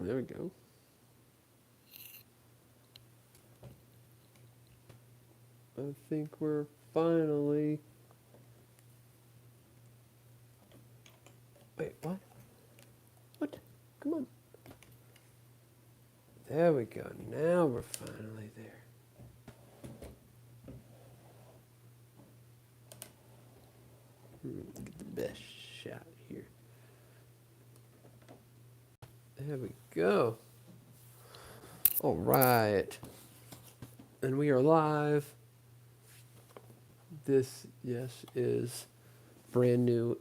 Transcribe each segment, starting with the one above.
There we go. I think we're finally... Wait, what? What? Come on. There we go. Now we're finally there. Get the best shot here. There we go. All right. And we are live. This, yes, is brand new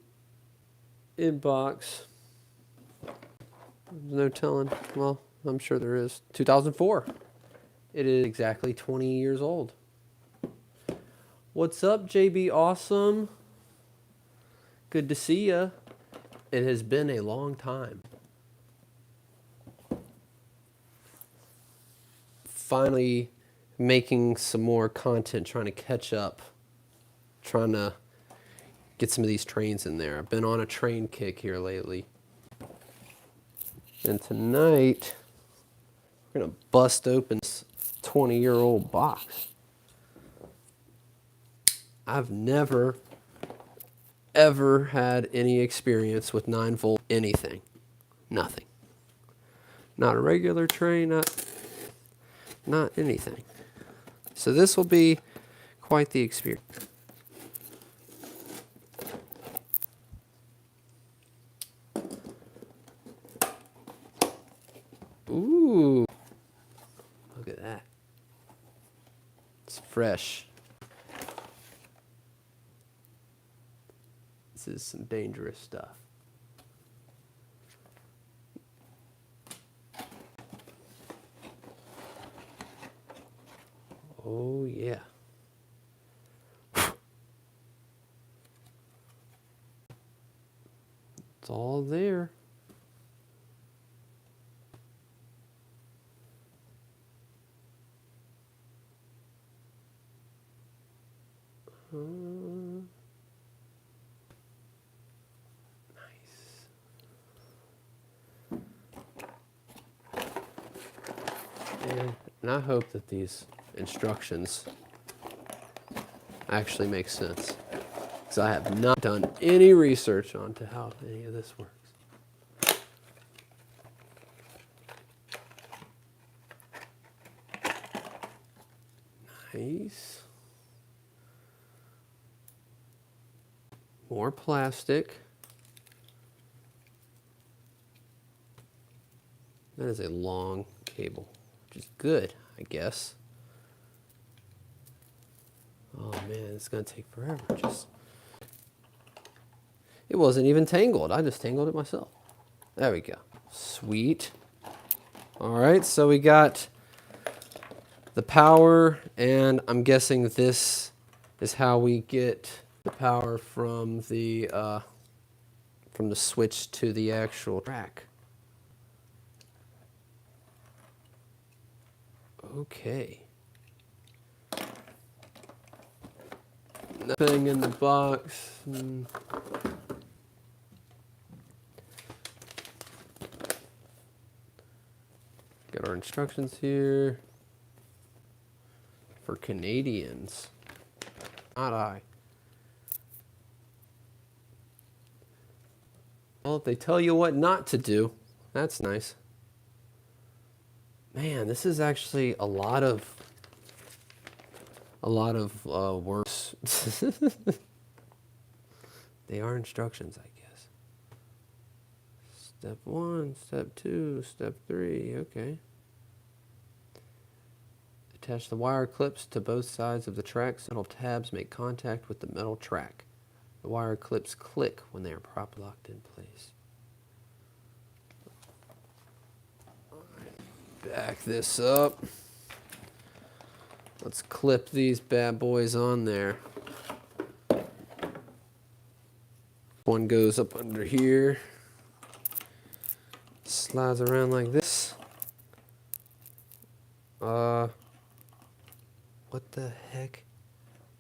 inbox. There's no telling. Well, I'm sure there is. 2004. It is exactly 20 years old. What's up, JB Awesome? Good to see ya. It has been a long time. Finally making some more content, trying to catch up, trying to get some of these trains in there. I've been on a train kick here lately. And tonight, we're going to bust open this 20-year-old box. I've never, ever had any experience with 9-volt anything. Nothing. Not a regular train, not anything. So this will be quite the experience. Ooh, look at that. It's fresh. This is some dangerous stuff. Oh, yeah. It's all there. Nice. And I hope that these instructions actually make sense, because I have not done any research onto how any of this works. Nice. More plastic. That is a long cable, which is good, I guess. Oh man, it's gonna take forever. It wasn't even tangled. I just tangled it myself. There we go. Sweet. All right, so we got the power, and I'm guessing this is how we get the power from the switch to the actual track. Okay. Nothing in the box. Got our instructions here. For Canadians. Not I. Well, if they tell you what not to do, that's nice. Man, this is actually a lot of words. They are instructions, I guess. Step 1, step 2, step 3, okay. Attach the wire clips to both sides of the track. Metal tabs make contact with the metal track. The wire clips click when they are properly locked in place. Back this up. Let's clip these bad boys on there. One goes up under here. Slides around like this. What the heck?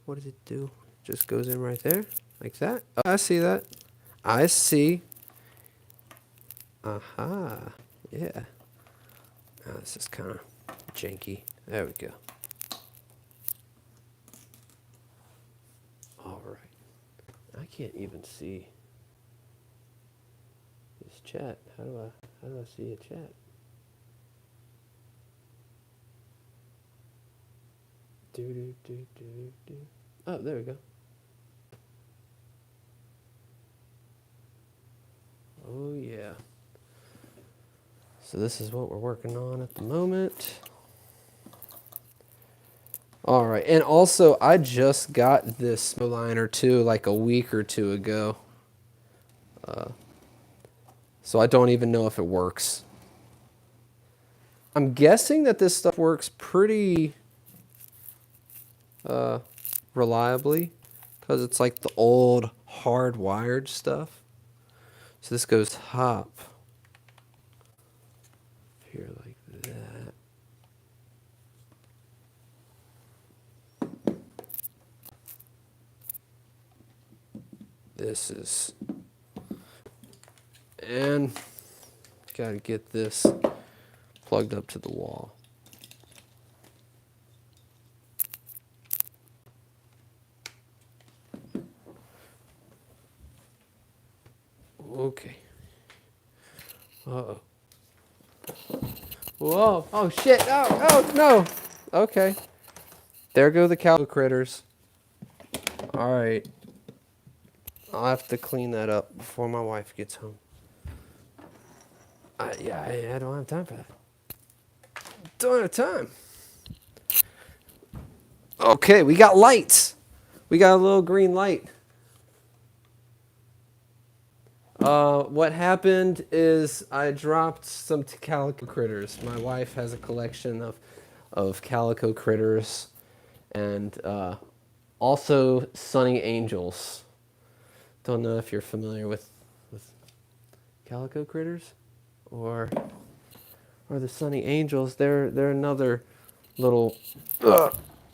What does it do? Just goes in right there, like that. Oh, I see that. I see. Aha. Yeah. Oh, this is kind of janky. There we go. All right. I can't even see this chat. How do I see a chat? Oh, there we go. Oh yeah. So this is what we're working on at the moment. All right, and also I just got this liner too, like a week or two ago. So I don't even know if it works. I'm guessing that this stuff works pretty reliably because it's like the old hardwired stuff. So this goes top here like that. This is, and got to get this plugged up to the wall. Okay. Uh-oh. Whoa. Oh, shit. Oh, no. Okay. There go the calico critters. All right. I'll have to clean that up before my wife gets home. Yeah, I don't have time for that. Don't have time. Okay, we got lights. We got a little green light. What happened is I dropped some calico critters. My wife has a collection of calico critters and also sunny angels. Don't know if you're familiar with calico critters or the sunny angels. They're another little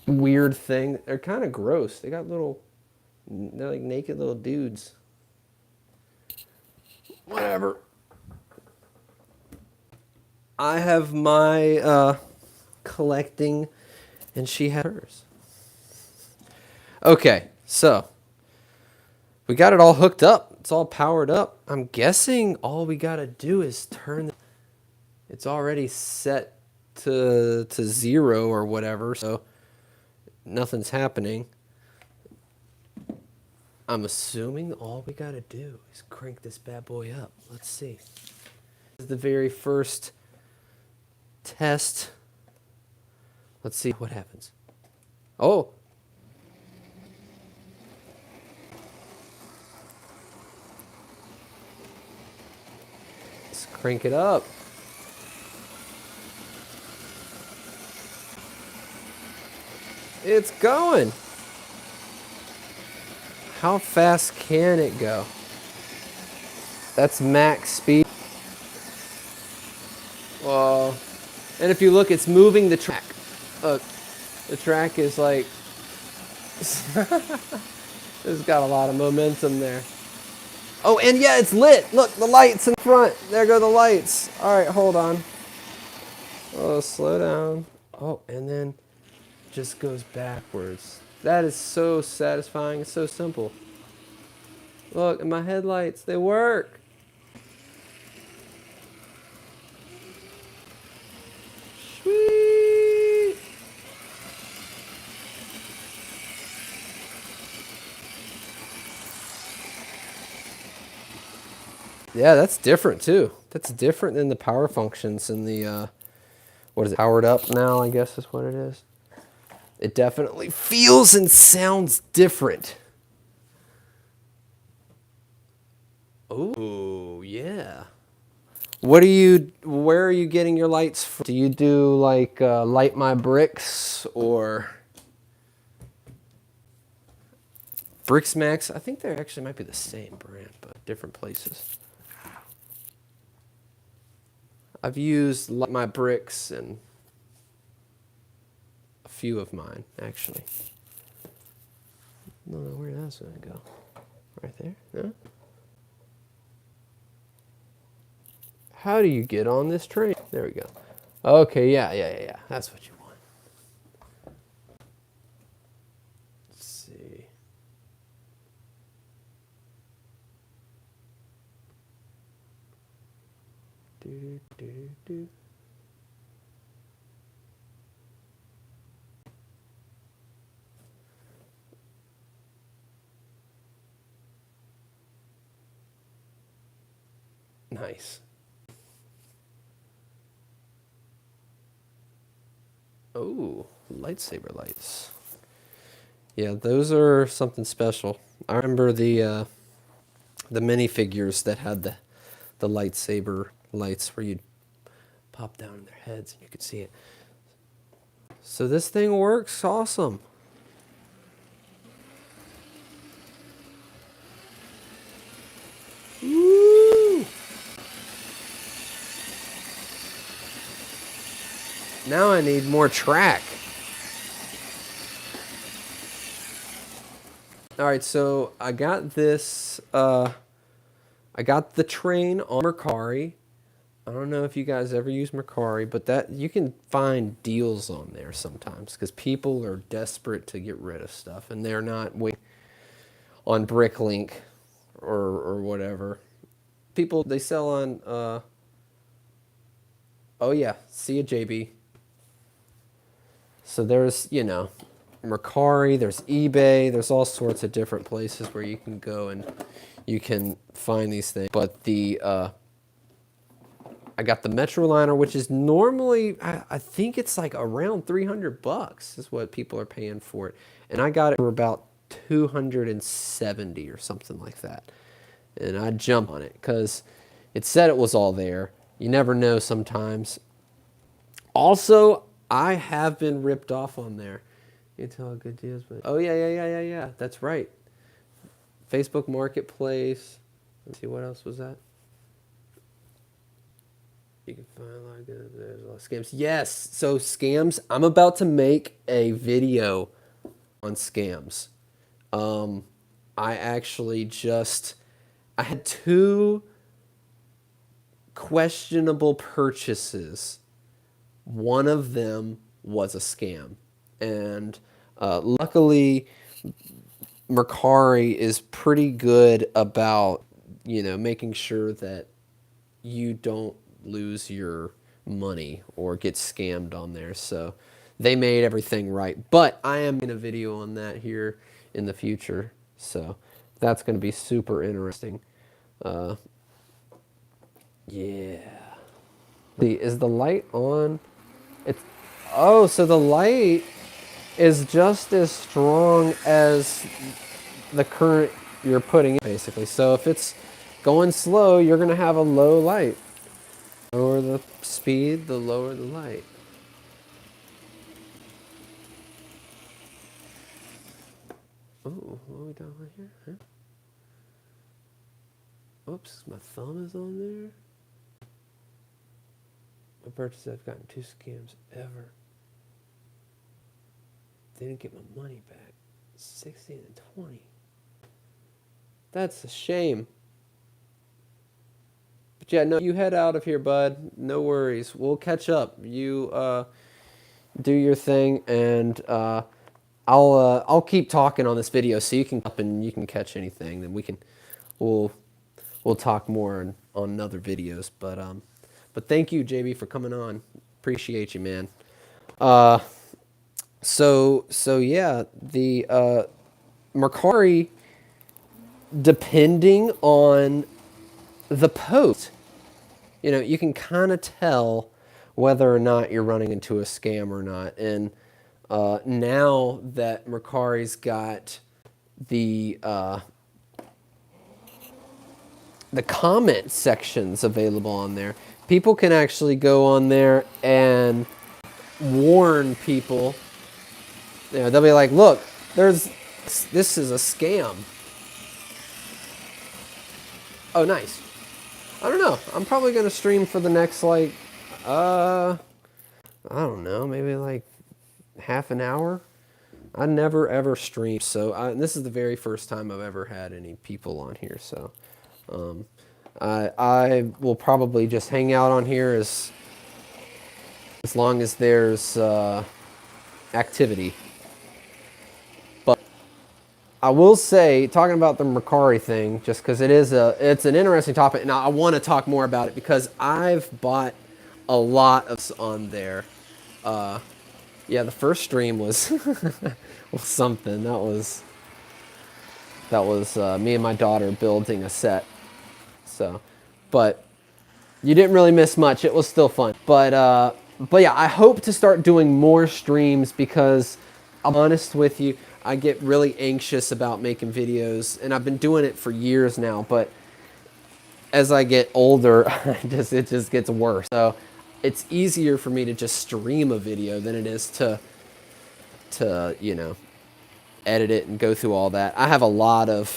weird thing. They're kind of gross. They're like naked little dudes. Whatever. I have my collecting, and she has hers. Okay, so we got it all hooked up. It's all powered up. I'm guessing all we got to do is turn. It's already set to 0 or whatever, so nothing's happening. I'm assuming all we got to do is crank this bad boy up. Let's see. This is the very first test. Let's see what happens. Oh. Let's crank it up. It's going. How fast can it go? That's max speed. Whoa. And if you look, it's moving the track. Look, the track is like, it's got a lot of momentum there. Oh, and yeah, it's lit. Look, the lights in front. There go the lights. All right, hold on. Oh, slow down. Oh, and then just goes backwards. That is so satisfying. It's so simple. Look, and my headlights, they work. Sweet. Yeah, that's different too. That's different than the power functions in the, what is it, powered up now, I guess is what it is. It definitely feels and sounds different. Oh, yeah. Where are you getting your lights from? Do you do like Light My Bricks or Bricks Max? I think they actually might be the same brand, but different places. I've used Light My Bricks and a few of mine, actually. I don't know where that's going to go. Right there? No? How do you get on this train? There we go. Okay, yeah. That's what you want. Let's see. Do. Nice. Oh, lightsaber lights. Yeah, those are something special. I remember the minifigures that had the lightsaber lights where you'd pop down in their heads and you could see it. So this thing works awesome. Woo! Now I need more track. All right, so I got this. I got the train on Mercari. I don't know if you guys ever use Mercari, but that you can find deals on there sometimes because people are desperate to get rid of stuff and they're not waiting on Bricklink or whatever. People they sell on. Oh yeah, see ya, JB. So there's Mercari, there's eBay, there's all sorts of different places where you can go and you can find these things. But I got the Metroliner, which is normally, I think it's like around $300 is what people are paying for it. And I got it for about 270 or something like that. And I jumped on it because it said it was all there. You never know sometimes. Also, I have been ripped off on there. You tell how good deals, but oh yeah. That's right. Facebook Marketplace. Let's see, what else was that? You can find a lot of good. There's a lot of scams. Yes. So scams. I'm about to make a video on scams. I actually I had 2 questionable purchases. One of them was a scam, and luckily, Mercari is pretty good about making sure that you don't lose your money or get scammed on there. So they made everything right. But I am in a video on that here in the future. So that's going to be super interesting. Yeah. Is the light on? So the light is just as strong as the current you're putting in, basically. So if it's going slow, you're going to have a low light. Lower the speed, the lower the light. Oh, what are we doing right here? Huh? Oops, my thumb is on there. My purchase, I've gotten 2 scams ever. Didn't get my money back. 16 and 20. That's a shame. But yeah, no, you head out of here, bud. No worries. We'll catch up. You do your thing, and I'll keep talking on this video so you can up and you can catch anything. Then we'll talk more on other videos. But thank you, JB, for coming on. Appreciate you, man. So yeah, the Mercari, depending on the post, you can kind of tell whether or not you're running into a scam or not. And now that Mercari's got the comment sections available on there, people can actually go on there and warn people. They'll be like, look, this is a scam. Oh, nice. I don't know. I'm probably going to stream for the next, I don't know, maybe like half an hour. I never ever stream, so this is the very first time I've ever had any people on here. So I will probably just hang out on here as long as there's activity. But I will say, talking about the Mercari thing, just because it's an interesting topic, and I want to talk more about it because I've bought a lot of on there. Yeah, the first stream was was something. That was me and my daughter building a set. So, but you didn't really miss much. It was still fun. But yeah, I hope to start doing more streams because I'm honest with you, I get really anxious about making videos, and I've been doing it for years now, but as I get older, it just gets worse. So it's easier for me to just stream a video than it is to you know, edit it and go through all that. I have a lot of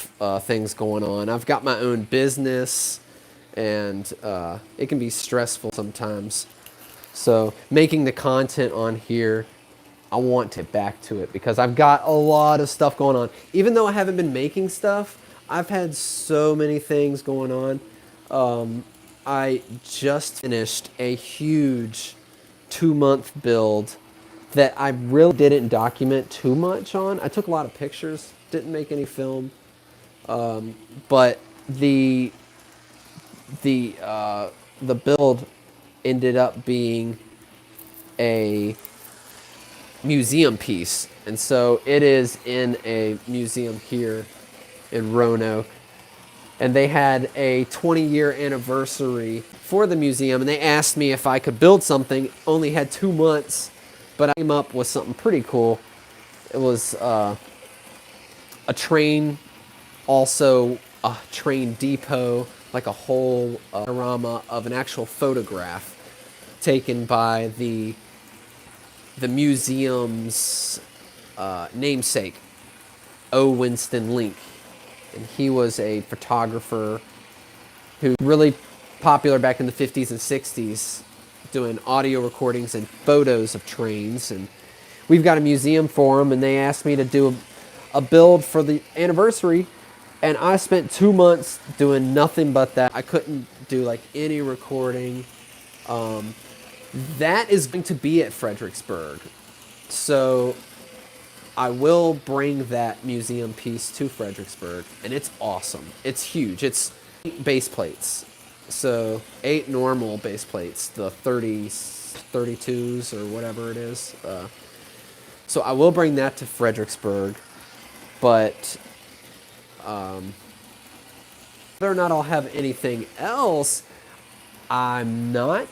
things going on. I've got my own business, and it can be stressful sometimes. So making the content on here, I want to get back to it because I've got a lot of stuff going on. Even though I haven't been making stuff, I've had so many things going on. I just finished a huge 2-month build that I really didn't document too much on. I took a lot of pictures, didn't make any film, but the build ended up being a museum piece, and so it is in a museum here in Roanoke, and they had a 20-year anniversary for the museum, and they asked me if I could build something. Only had 2 months, but I came up with something pretty cool. It was a train, also a train depot, like a whole panorama of an actual photograph taken by the museum's namesake, O. Winston Link. And he was a photographer who was really popular back in the 50s and 60s, doing audio recordings and photos of trains. And we've got a museum for him, and they asked me to do a build for the anniversary, and I spent 2 months doing nothing but that. I couldn't do like any recording. That is going to be at Fredericksburg, so I will bring that museum piece to Fredericksburg, and it's awesome. It's huge. It's 8 base plates, so 8 normal base plates, the 32s or whatever it is. So I will bring that to Fredericksburg, but whether or not I'll have anything else, I'm not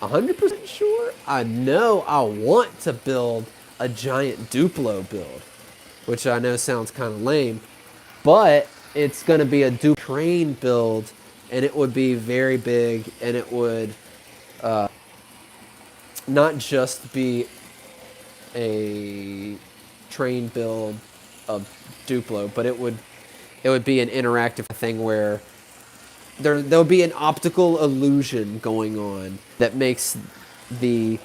100% sure. I know I want to build a giant Duplo build, which I know sounds kind of lame, but it's going to be a Duplo train build, and it would be very big, and it would not just be a train build of Duplo, but it would be an interactive thing where there'll be an optical illusion going on that makes the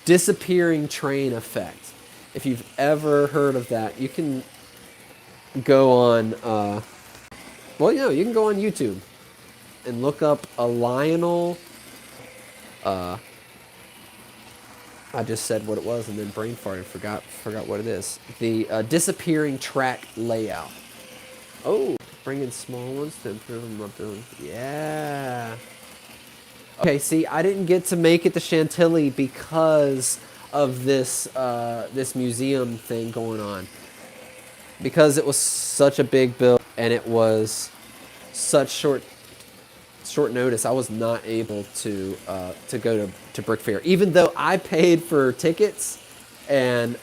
disappearing train effect. If you've ever heard of that, you can go on, you can go on YouTube and look up a Lionel, I just said what it was and then brain farted, forgot what it is. The disappearing track layout. Oh, bring in small ones to improve them up doing. Yeah. Okay, see, I didn't get to make it to Chantilly because of this this museum thing going on. Because it was such a big build and it was such short notice, I was not able to go to Brick Fair, even though I paid for tickets and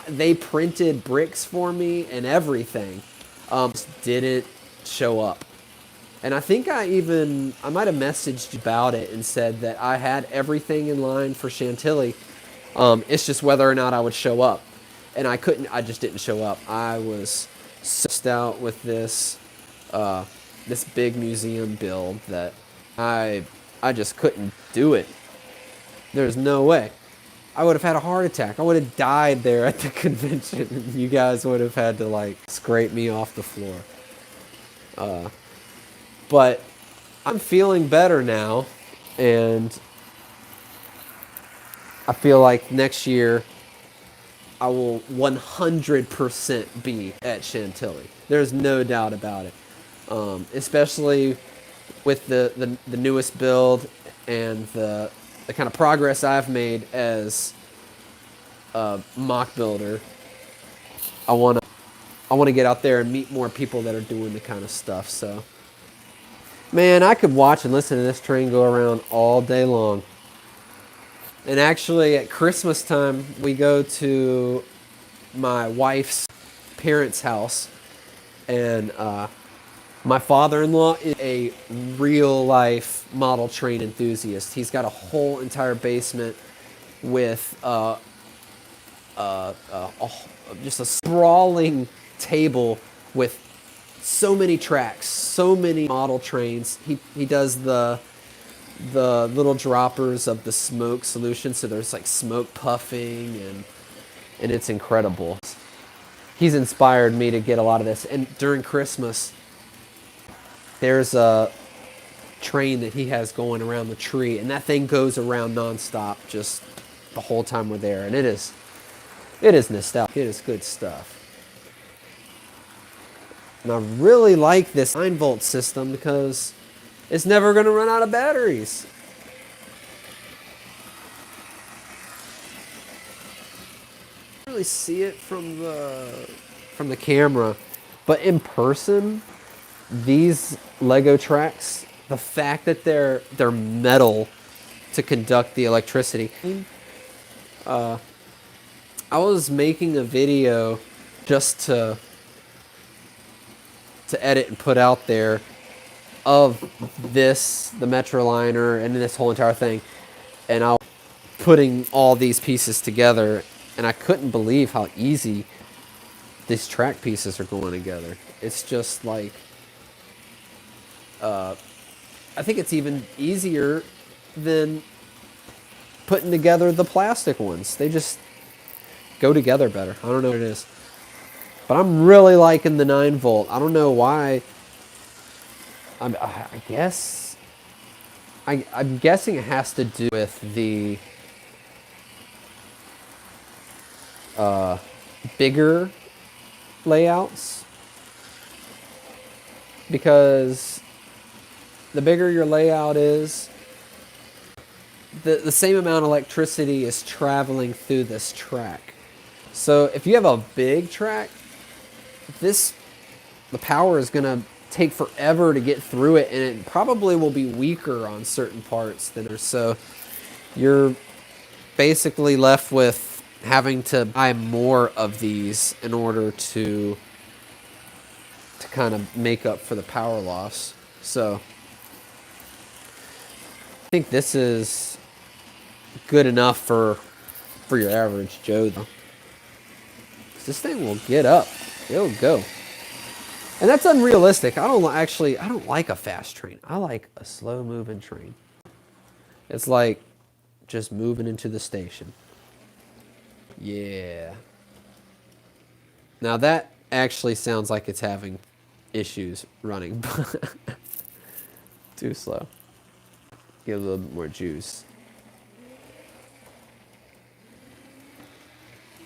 they printed bricks for me and everything. Didn't show up. And I think I might have messaged you about it and said that I had everything in line for Chantilly. It's just whether or not I would show up. And I just didn't show up. I was stressed out with this big museum build that I just couldn't do it. There's no way. I would have had a heart attack. I would have died there at the convention. You guys would have had to like scrape me off the floor. But I'm feeling better now, and I feel like next year I will 100% be at Chantilly. There's no doubt about it. Especially with the newest build and the kind of progress I've made as a mock builder. I want to get out there and meet more people that are doing the kind of stuff. So, man, I could watch and listen to this train go around all day long. And actually, at Christmas time, we go to my wife's parents' house, and my father-in-law is a real-life model train enthusiast. He's got a whole entire basement with just a sprawling table with so many tracks, so many model trains. He does the little droppers of the smoke solution, so there's like smoke puffing, and it's incredible. He's inspired me to get a lot of this. And during Christmas, there's a train that he has going around the tree, and that thing goes around nonstop just the whole time we're there. And it is nostalgic. It is good stuff. And I really like this 9-volt system because it's never going to run out of batteries. Really see it from the camera, but in person, these Lego tracks, the fact that they're metal to conduct the electricity. I was making a video just to edit and put out there of the Metroliner, and this whole entire thing, and I was putting all these pieces together, and I couldn't believe how easy these track pieces are going together. It's just like, I think it's even easier than putting together the plastic ones. They just go together better. I don't know what it is. But I'm really liking the 9-volt. I don't know why. I'm guessing it has to do with the bigger layouts, because the bigger your layout is, the same amount of electricity is traveling through this track. So if you have a big track, the power is going to take forever to get through it, and it probably will be weaker on certain parts than others. So you're basically left with having to buy more of these in order to kind of make up for the power loss. So I think this is good enough for your average Joe, though. This thing will get up. It'll go. And that's unrealistic. I don't like a fast train. I like a slow moving train. It's like just moving into the station. Yeah. Now that actually sounds like it's having issues running. Too slow. Get a little bit more juice.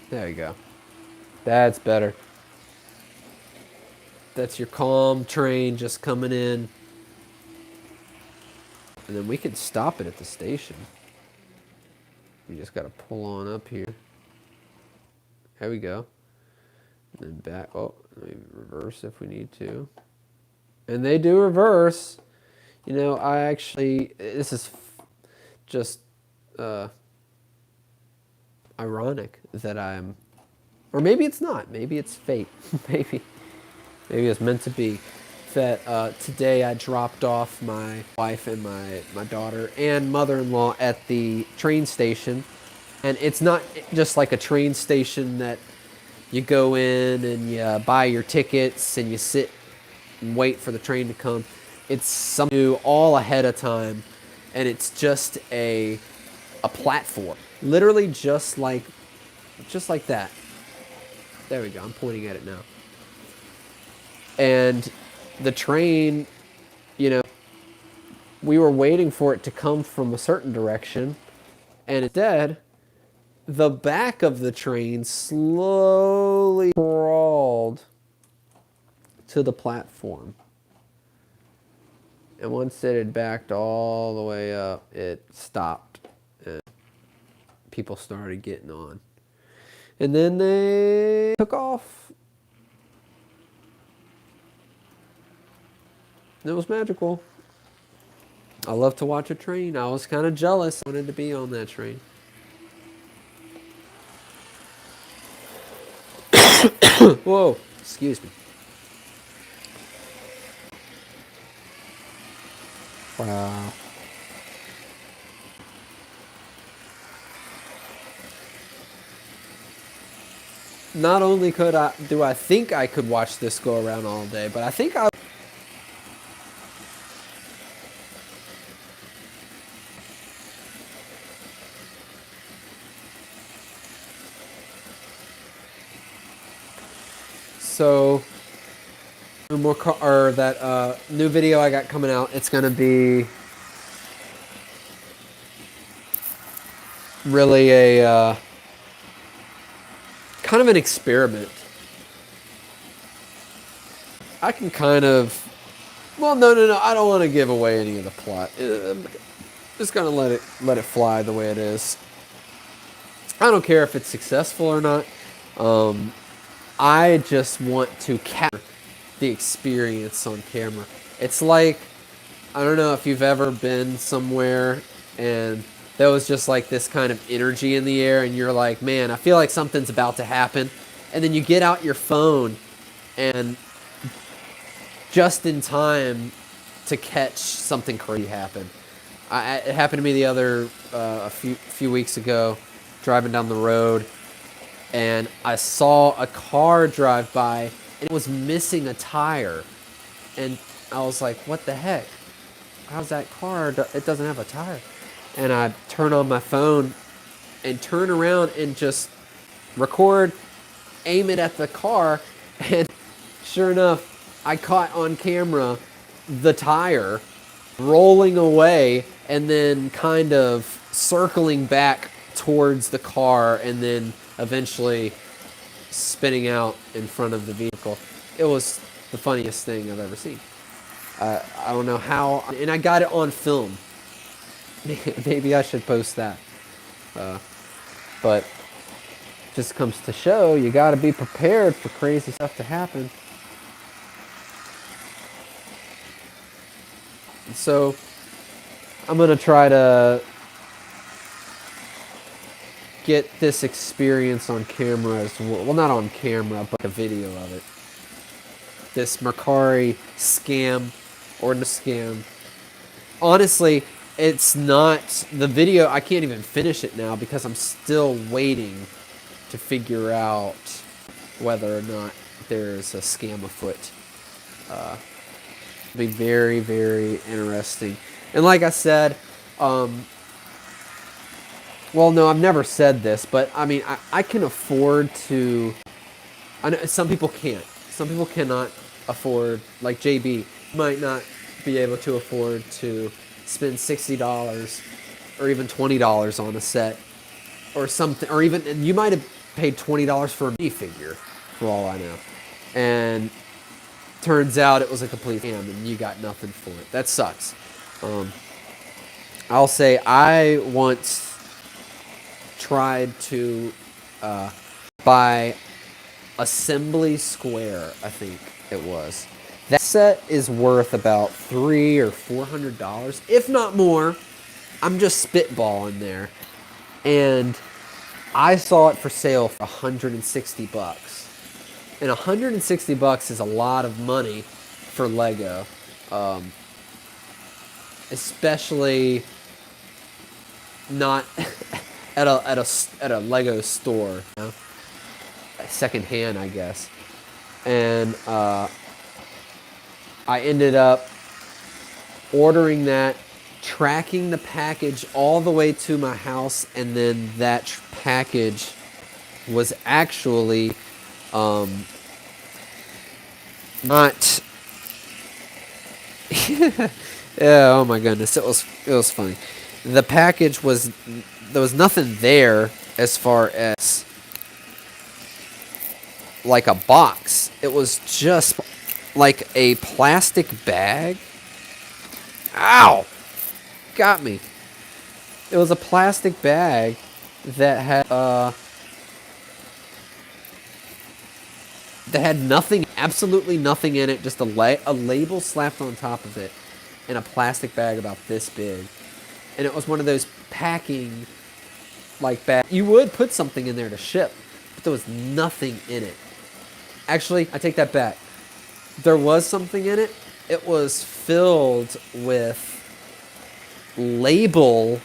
There you go. That's better. That's your calm train just coming in. And then we can stop it at the station. We just got to pull on up here. There we go. And then back. Oh, maybe reverse if we need to. And they do reverse. You know, this is just ironic that or maybe it's not. Maybe it's fate. Maybe it's meant to be. That today I dropped off my wife and my daughter and mother-in-law at the train station. And it's not just like a train station that you go in and you buy your tickets and you sit and wait for the train to come. It's something new all ahead of time, and it's just a platform. Literally just like that. There we go. I'm pointing at it now. And the train, you know, we were waiting for it to come from a certain direction, and instead the back of the train slowly crawled to the platform. And once it had backed all the way up, it stopped. And people started getting on. And then they took off. It was magical. I love to watch a train. I was kind of jealous. I wanted to be on that train. Whoa, excuse me. Wow. Not only do I think I could watch this go around all day, but I think I. So, that new video I got coming out, it's gonna be really a kind of an experiment. I can kind of, well, no, I don't want to give away any of the plot. I'm just gonna let it fly the way it is. I don't care if it's successful or not. I just want to capture the experience on camera. It's like, I don't know if you've ever been somewhere and there was just like this kind of energy in the air and you're like, man, I feel like something's about to happen. And then you get out your phone and just in time to catch something crazy happen. It happened to me a few weeks ago, driving down the road, and I saw a car drive by and it was missing a tire. And I was like, what the heck? How's that car? It doesn't have a tire. And I turn on my phone and turn around and just record, aim it at the car. And sure enough, I caught on camera the tire rolling away and then kind of circling back towards the car and then eventually spinning out in front of the vehicle. It was the funniest thing I've ever seen. I don't know how, and I got it on film. Maybe I should post that. But just comes to show you got to be prepared for crazy stuff to happen. So I'm going to try to get this experience on camera as well. Well, not on camera, but a video of it. This Mercari scam or no scam. Honestly, it's not the video. I can't even finish it now because I'm still waiting to figure out whether or not there's a scam afoot. It'll be very, very interesting. And like I said, well, no, I've never said this, but I mean, I can afford to. I know some people can't. Some people cannot afford, like JB might not be able to afford to spend $60 or even $20 on a set or something, or even, and you might have paid $20 for a minifigure for all I know. And turns out it was a complete scam and you got nothing for it. That sucks. I'll say I once tried to buy Assembly Square, I think it was. That set is worth about $300 or $400, if not more. I'm just spitballing there. And I saw it for sale for $160. And $160 is a lot of money for Lego. Especially not at a Lego store, you know? Secondhand, I guess. And I ended up ordering that, tracking the package all the way to my house, and then that package was actually not. Yeah, oh my goodness, it was funny. The package was, there was nothing there, as far as like a box. It was just like a plastic bag. Ow! Got me. It was a plastic bag that had nothing, absolutely nothing in it, just a label slapped on top of it, in a plastic bag about this big. And it was one of those packing, like, bag. You would put something in there to ship, but there was nothing in it. Actually, I take that back. There was something in it. It was filled with label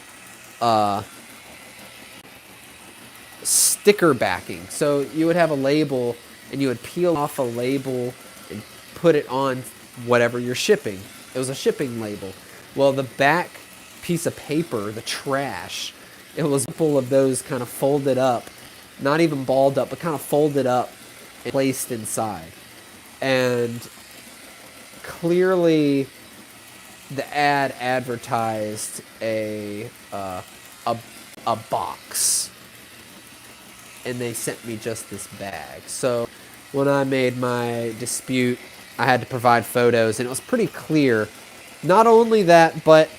sticker backing. So you would have a label and you would peel off a label and put it on whatever you're shipping. It was a shipping label. Well, the back piece of paper, the trash, it was full of those kind of folded up, not even balled up, but kind of folded up and placed inside. And clearly the ad advertised a box, and they sent me just this bag. So when I made my dispute, I had to provide photos, and it was pretty clear. Not only that, but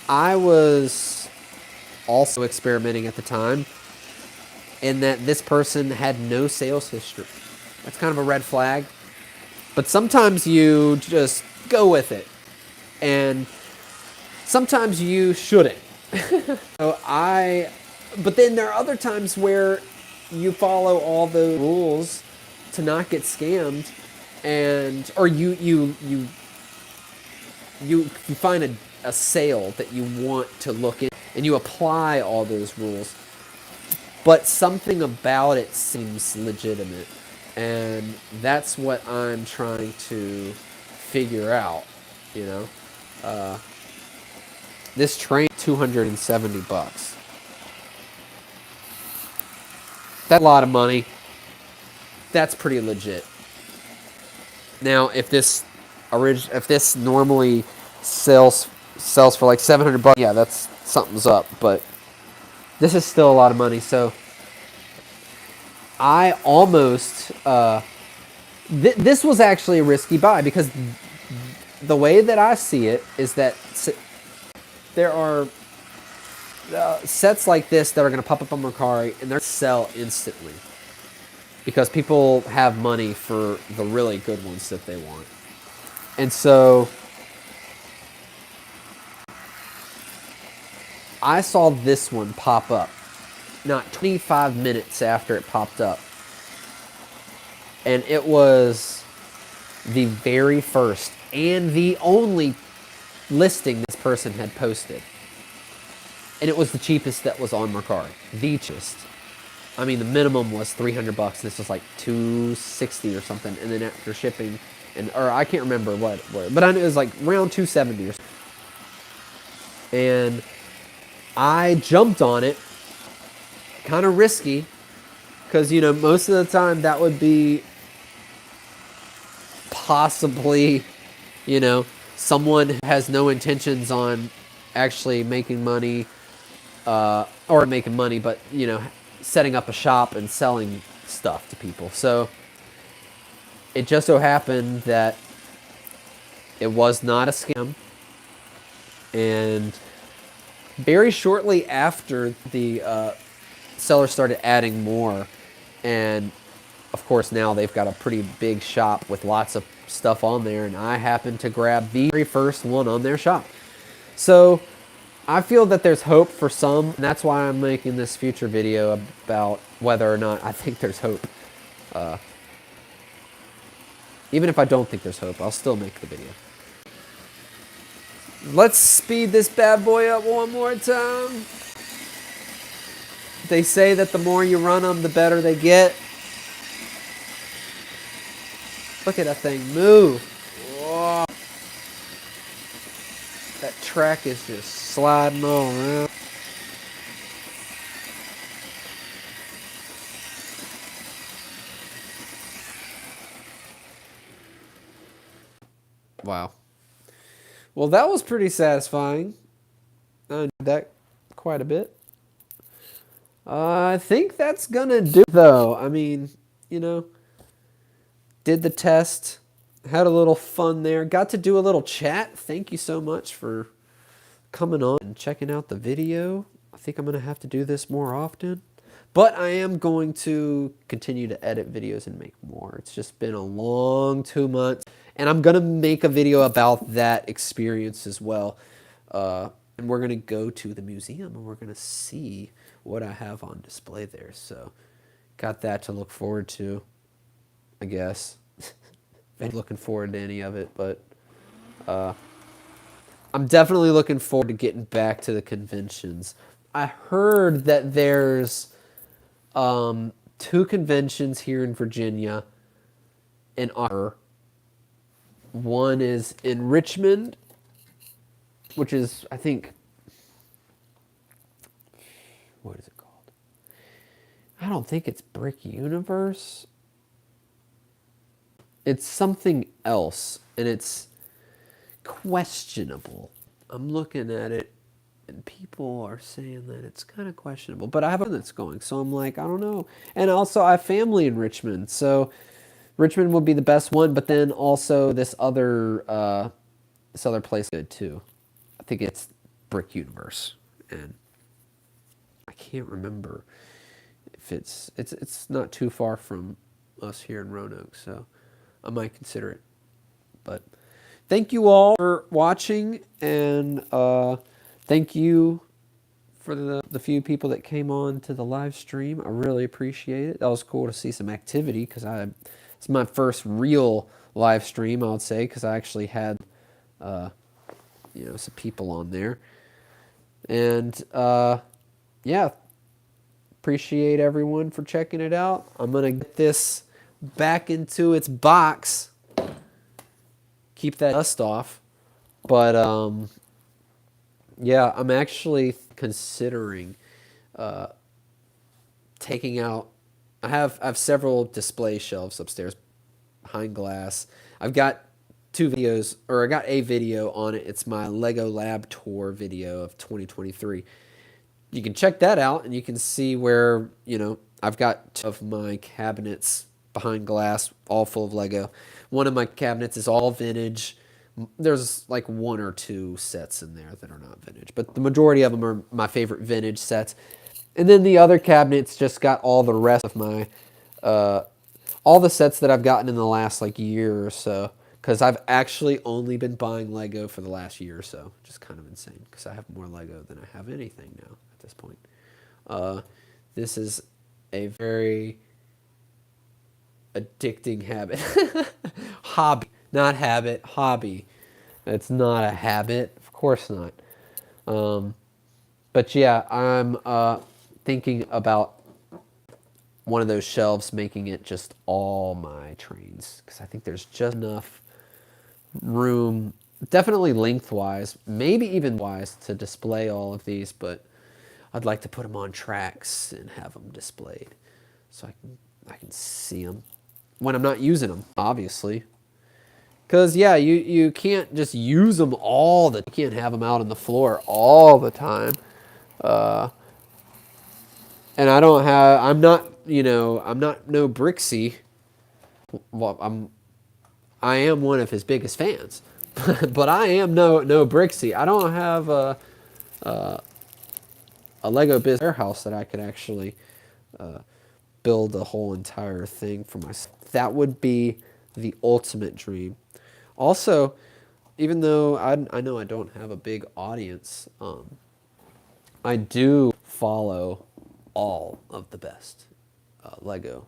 I was also experimenting at the time, in that this person had no sales history. That's kind of a red flag. But sometimes you just go with it, and sometimes you shouldn't. But then there are other times where you follow all the rules to not get scammed, or you find a sale that you want to look in, and you apply all those rules, but something about it seems legitimate. And that's what I'm trying to figure out, you know. This train, $270. That's a lot of money. That's pretty legit. Now, if this normally sells for like $700, yeah, that's something's up. But this is still a lot of money. So I almost this was actually a risky buy, because the way that I see it is that there are sets like this that are going to pop up on Mercari, and they're sell instantly because people have money for the really good ones that they want. And so I saw this one pop up not 25 minutes after it popped up, and it was the very first and the only listing this person had posted. And it was the cheapest that was on Mercari. The cheapest. I mean, the minimum was $300. This was like $260 or something. And then after shipping, or I can't remember what, but I knew it was like around $270 or something. And I jumped on it, kind of risky, because, you know, most of the time that would be possibly, you know, someone who has no intentions on actually making money, or making money, but, you know, setting up a shop and selling stuff to people. So it just so happened that it was not a scam. And very shortly after, the seller started adding more, and of course now they've got a pretty big shop with lots of stuff on there, and I happened to grab the very first one on their shop. So I feel that there's hope for some, and that's why I'm making this future video about whether or not I think there's hope. Even if I don't think there's hope, I'll still make the video. Let's speed this bad boy up one more time. They say that the more you run them, the better they get. Look at that thing move. Whoa. That track is just sliding all around. Wow. Well, that was pretty satisfying. I enjoyed that quite a bit. I think that's gonna do it, though. I mean, you know, did the test, had a little fun there, got to do a little chat. Thank you so much for coming on and checking out the video. I think I'm gonna have to do this more often, but I am going to continue to edit videos and make more. It's just been a long 2 months, and I'm gonna make a video about that experience as well. And we're gonna go to the museum and we're gonna see what I have on display there. So got that to look forward to, I guess. I'm looking forward to any of it, but I'm definitely looking forward to getting back to the conventions. I heard that there's 2 conventions here in Virginia in October. One is in Richmond, which is, I think, what is it called? I don't think it's Brick Universe. It's something else, and it's questionable. I'm looking at it, and people are saying that it's kind of questionable. But I have a friend that's going, so I'm like, I don't know. And also, I have family in Richmond, so Richmond would be the best one. But then also this other place is good too. I think it's Brick Universe, and I can't remember if it's not too far from us here in Roanoke, so I might consider it. But thank you all for watching, and thank you for the few people that came on to the live stream. I really appreciate it. That was cool to see some activity, because it's my first real live stream, I would say, because I actually had some people on there. And yeah, appreciate everyone for checking it out. I'm gonna get this back into its box, keep that dust off. But yeah, I'm actually considering taking out. I have several display shelves upstairs behind glass. I've got 2 videos, or I got a video on it. It's my Lego Lab Tour video of 2023. You can check that out, and you can see where, I've got 2 of my cabinets behind glass, all full of Lego. One of my cabinets is all vintage. There's like 1 or 2 sets in there that are not vintage, but the majority of them are my favorite vintage sets. And then the other cabinets just got all the rest of my, all the sets that I've gotten in the last year or so, because I've actually only been buying Lego for the last year or so, which is kind of insane, because I have more Lego than I have anything now at this point. This is a very addicting habit. Hobby, not habit, hobby. It's not a habit, of course not. But yeah, I'm thinking about one of those shelves, making it just all my trains, because I think there's just enough room, definitely lengthwise, maybe even wise, to display all of these, but I'd like to put them on tracks and have them displayed so I can see them when I'm not using them, obviously. Because, yeah, you can't just use them you can't have them out on the floor all the time. And I'm not no Brixie. Well, I am one of his biggest fans, but I am no Brixie. I don't have a Lego business warehouse that I could actually build a whole entire thing for myself. That would be the ultimate dream. Also, even though I know I don't have a big audience, I do follow all of the best Lego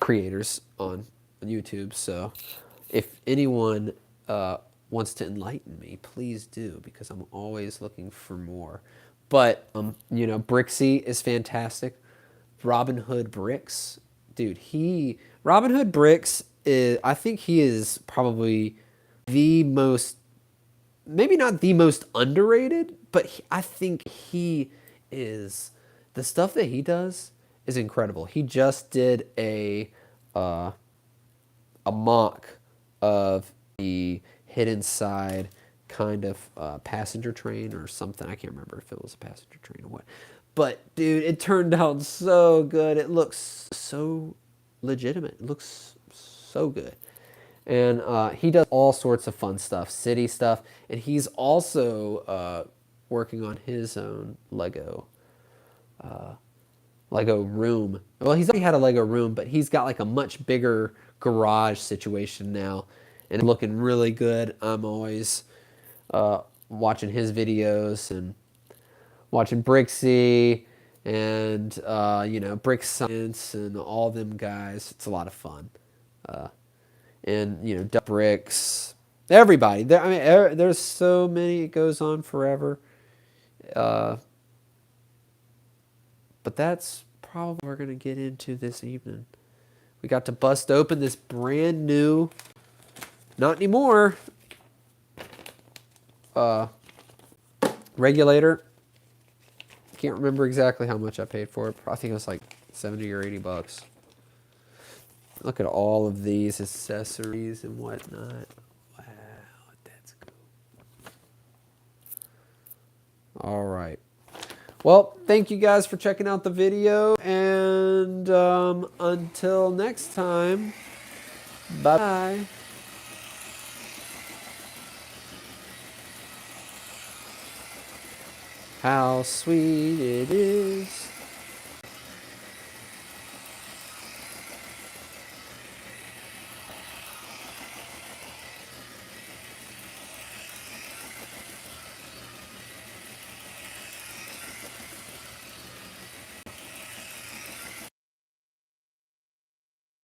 creators on YouTube. So if anyone wants to enlighten me, please do, because I'm always looking for more. But, Brixie is fantastic. Robin Hood Bricks, dude, Robin Hood Bricks I think he is probably the most, maybe not the most underrated, but I think he is, the stuff that he does is incredible. He just did a mock of the Hidden Side kind of passenger train or something. I can't remember if it was a passenger train or what. But dude, it turned out so good. It looks so legitimate. It looks so good. And he does all sorts of fun stuff, city stuff, and he's also working on his own Lego room. Well, he's already had a Lego room, but he's got like a much bigger garage situation now, and looking really good. I'm always watching his videos and watching Brixie and Brick Science and all them guys. It's a lot of fun. And Duck Bricks, everybody. There's so many. It goes on forever. But that's probably what we're gonna get into this evening. We got to bust open this brand new, not anymore, Regulator. Can't remember exactly how much I paid for it. I think it was like 70 or 80 bucks. Look at all of these accessories and whatnot. Wow, that's cool. All right. Well, thank you guys for checking out the video. And until next time, bye-bye. How sweet it is